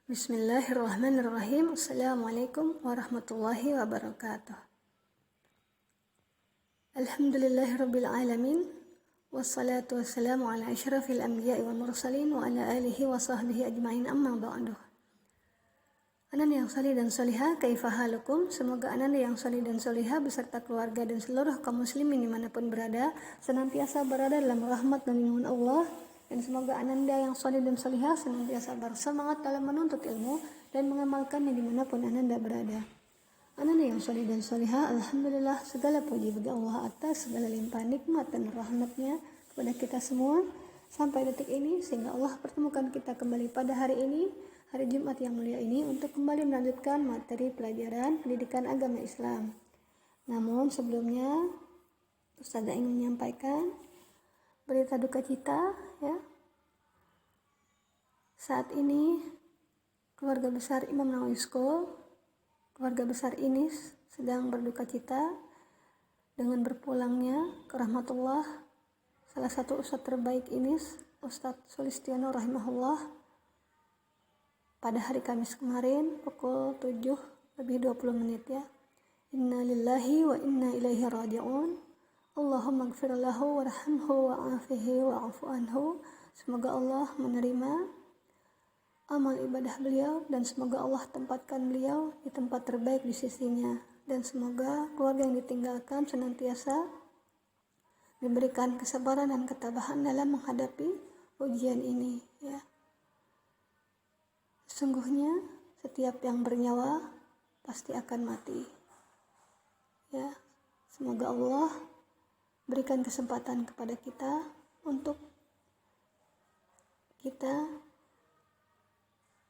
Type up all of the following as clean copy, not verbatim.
Bismillahirrahmanirrahim. Assalamualaikum warahmatullahi wabarakatuh. Alhamdulillahirabbil alamin. Wassalatu wassalamu ala asyrafil anbiya'i wal mursalin wa ala alihi wa sahbihi ajma'in, amma ba'du. Anak yang salih dan salihah, kaifa halukum? Semoga anak yang salih dan salihah beserta keluarga dan seluruh kaum muslimin dimanapun berada senantiasa berada dalam rahmat dan lindungan Allah. Dan semoga ananda yang salih dan salihah senantiasa bersemangat dalam menuntut ilmu dan mengamalkannya dimanapun ananda berada. Ananda yang salih dan salihah, alhamdulillah segala puji bagi Allah atas segala limpahan nikmat dan rahmatnya kepada kita semua sampai detik ini, sehingga Allah pertemukan kita kembali pada hari ini, hari Jumat yang mulia ini, untuk kembali melanjutkan materi pelajaran pendidikan agama Islam. Namun sebelumnya Ustazah ingin menyampaikan berita duka cita, ya. Saat ini keluarga besar Imam Nawawi School, keluarga besar INIS sedang berduka cita dengan berpulangnya ke rahmatullah salah satu ustadz terbaik INIS, Ustadz Sulistiono rahimahullah, pada hari Kamis kemarin pukul 7:20 ya. Inna lillahi wa inna ilaihi raji'un. Allahumma gfir lahu warhamhu wa'afihi wa'afu anhu. Semoga Allah menerima amal ibadah beliau dan semoga Allah tempatkan beliau di tempat terbaik di sisinya, dan semoga keluarga yang ditinggalkan senantiasa diberikan kesabaran dan ketabahan dalam menghadapi ujian ini, ya. Sesungguhnya setiap yang bernyawa pasti akan mati, ya. Semoga Allah berikan kesempatan kepada kita untuk kita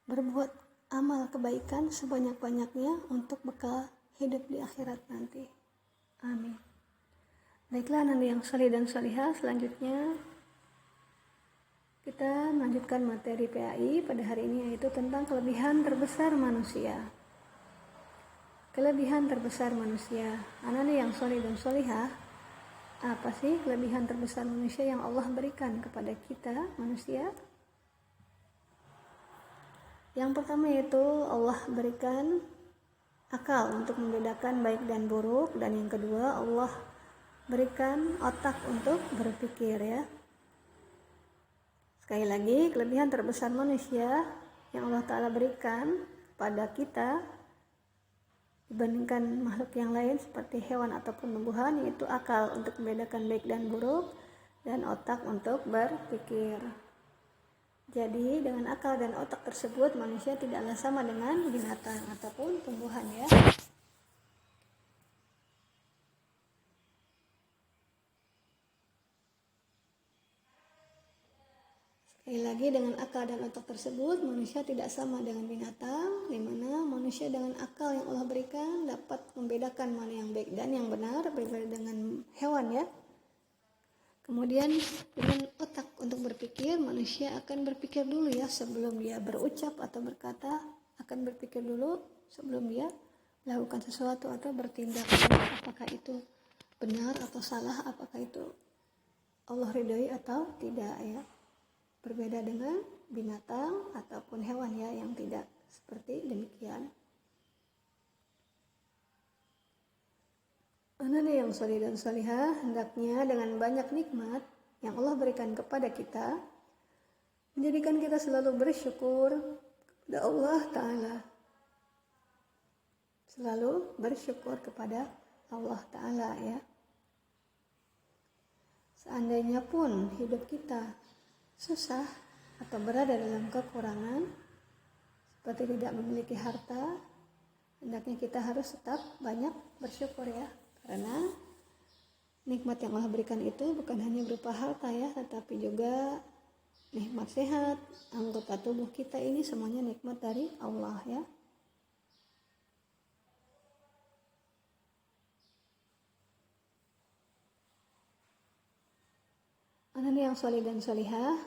berbuat amal kebaikan sebanyak-banyaknya untuk bekal hidup di akhirat nanti. Amin. Baiklah anak yang salih dan salihah, selanjutnya kita melanjutkan materi PAI pada hari ini, yaitu tentang kelebihan terbesar manusia. Kelebihan terbesar manusia. Anak yang salih dan salihah, apa sih kelebihan terbesar manusia yang Allah berikan kepada kita manusia? Yang pertama yaitu Allah berikan akal untuk membedakan baik dan buruk, dan yang kedua Allah berikan otak untuk berpikir, ya. Sekali lagi, kelebihan terbesar manusia yang Allah Ta'ala berikan pada kita dibandingkan makhluk yang lain seperti hewan ataupun tumbuhan, yaitu akal untuk membedakan baik dan buruk dan otak untuk berpikir. Jadi dengan akal dan otak tersebut manusia tidaklah sama dengan binatang ataupun tumbuhan, ya. Sekali lagi, dengan akal dan otak tersebut manusia tidak sama dengan binatang, di mana manusia dengan akal yang Allah berikan dapat membedakan mana yang baik dan yang benar, berbeda dengan hewan, ya. Kemudian dengan otak untuk berpikir, manusia akan berpikir dulu, ya, sebelum dia berucap atau berkata, akan berpikir dulu sebelum dia melakukan sesuatu atau bertindak, apakah itu benar atau salah, apakah itu Allah ridhoi atau tidak, ya. Berbeda dengan binatang ataupun hewan, ya, yang tidak seperti demikian. Anak yang salih dan salihah, hendaknya dengan banyak nikmat yang Allah berikan kepada kita menjadikan kita selalu bersyukur kepada Allah Ta'ala. Selalu bersyukur kepada Allah Ta'ala, ya. Seandainya pun hidup kita susah atau berada dalam kekurangan, seperti tidak memiliki harta, hendaknya kita harus tetap banyak bersyukur, ya. Karena nikmat yang Allah berikan itu bukan hanya berupa harta, ya, tetapi juga nikmat sehat, anggota tubuh kita ini semuanya nikmat dari Allah, ya. Anak yang salih dan salihah,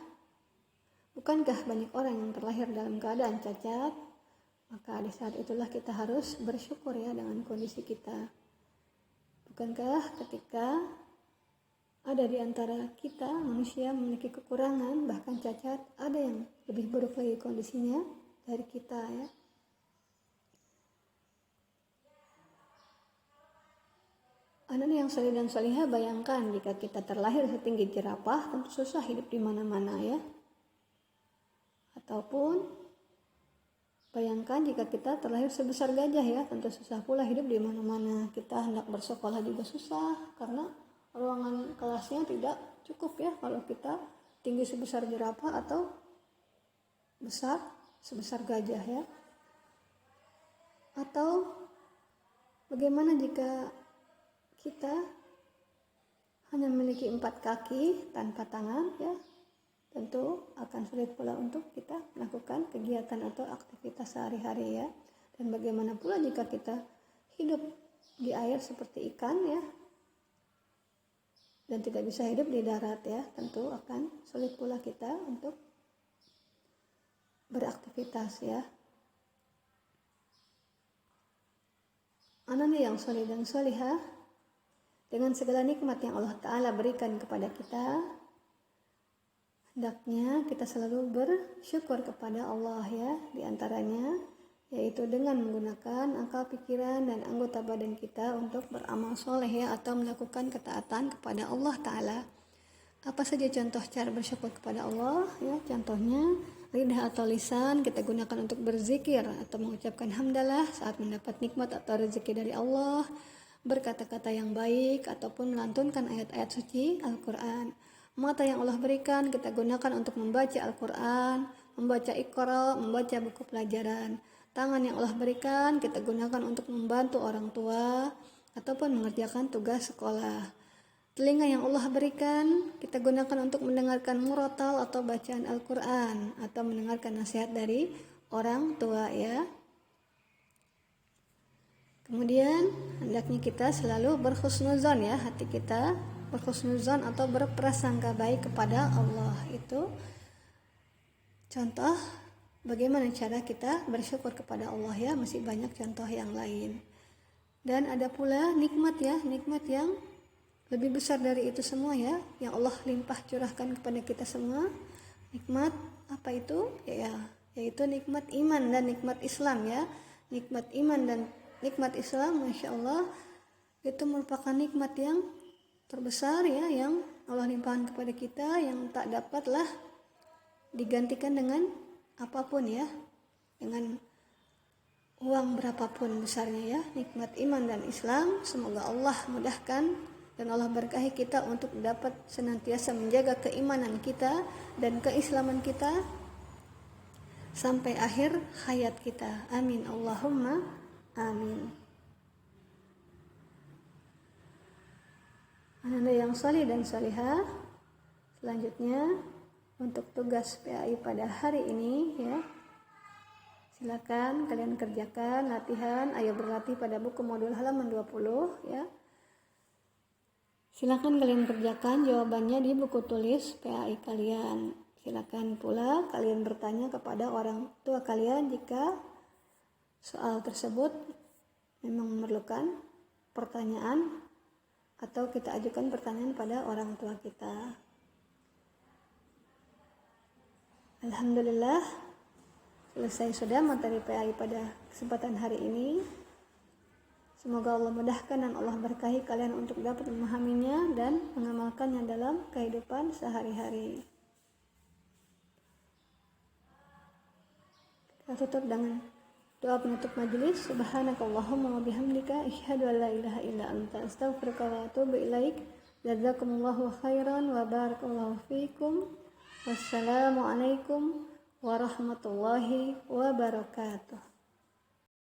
bukankah banyak orang yang terlahir dalam keadaan cacat? Maka di saat itulah kita harus bersyukur, ya, dengan kondisi kita. Bukankah ketika ada di antara kita manusia memiliki kekurangan, bahkan cacat, ada yang lebih buruk lagi kondisinya, dari kita ya. Anak yang saleh dan salihah, bayangkan jika kita terlahir setinggi jerapah, tentu susah hidup di mana-mana ya. Ataupun bayangkan jika kita terlahir sebesar gajah ya, tentu susah pula hidup di mana-mana. Kita hendak bersekolah juga susah karena ruangan kelasnya tidak cukup ya kalau kita tinggi sebesar jerapah atau besar sebesar gajah ya. Atau bagaimana jika kita hanya memiliki 4 kaki tanpa tangan ya, tentu akan sulit pula untuk kita melakukan kegiatan atau aktivitas sehari-hari ya. Dan bagaimana pula jika kita hidup di air seperti ikan ya, dan tidak bisa hidup di darat ya, tentu akan sulit pula kita untuk beraktivitas ya. Anak yang saleh dan salihah, dengan segala nikmat yang Allah Ta'ala berikan kepada kita, hendaknya kita selalu bersyukur kepada Allah ya. Di antaranya yaitu dengan menggunakan akal pikiran dan anggota badan kita untuk beramal soleh ya, atau melakukan ketaatan kepada Allah Ta'ala. Apa saja contoh cara bersyukur kepada Allah ya? Contohnya lidah atau lisan kita gunakan untuk berzikir atau mengucapkan hamdalah saat mendapat nikmat atau rezeki dari Allah, berkata-kata yang baik ataupun melantunkan ayat-ayat suci Al-Quran. Mata yang Allah berikan kita gunakan untuk membaca Al-Quran, membaca Iqra, membaca buku pelajaran. Tangan yang Allah berikan kita gunakan untuk membantu orang tua ataupun mengerjakan tugas sekolah. Telinga yang Allah berikan kita gunakan untuk mendengarkan murotal atau bacaan Al-Quran atau mendengarkan nasihat dari orang tua ya. Kemudian hendaknya kita selalu berhusnuzon ya, hati kita berhusnuzon atau berprasangka baik kepada Allah. Itu contoh bagaimana cara kita bersyukur kepada Allah ya. Masih banyak contoh yang lain. Dan ada pula nikmat ya, nikmat yang lebih besar dari itu semua ya, yang Allah limpah curahkan kepada kita semua. Nikmat apa itu? Ya, yaitu nikmat iman dan nikmat Islam ya. Nikmat iman dan nikmat Islam, Masya Allah, itu merupakan nikmat yang terbesar ya, yang Allah limpahkan kepada kita, yang tak dapatlah digantikan dengan apapun ya, dengan uang berapapun besarnya ya. Nikmat iman dan Islam, semoga Allah mudahkan dan Allah berkahi kita untuk dapat senantiasa menjaga keimanan kita dan keislaman kita sampai akhir hayat kita. Amin Allahumma amin. Anak yang saleh dan salihah, selanjutnya untuk tugas PAI pada hari ini ya, silakan kalian kerjakan latihan ayo berlatih pada buku modul halaman 20 ya. Silakan kalian kerjakan jawabannya di buku tulis PAI kalian. Silakan pula kalian bertanya kepada orang tua kalian jika soal tersebut memang memerlukan pertanyaan atau kita ajukan pertanyaan pada orang tua kita. Alhamdulillah, selesai sudah materi PAI pada kesempatan hari ini. Semoga Allah mudahkan dan Allah berkahi kalian untuk dapat memahaminya dan mengamalkannya dalam kehidupan sehari-hari. Kita tutup dengan doa penutup majelis. Subhanakallahumma wa bihamdika asyhadu an la ilaha illa anta astaghfiruka wa atubu ilaik. Jazakumullahu khairan wa barakallahu fikum. Wassalamualaikum warahmatullahi wabarakatuh.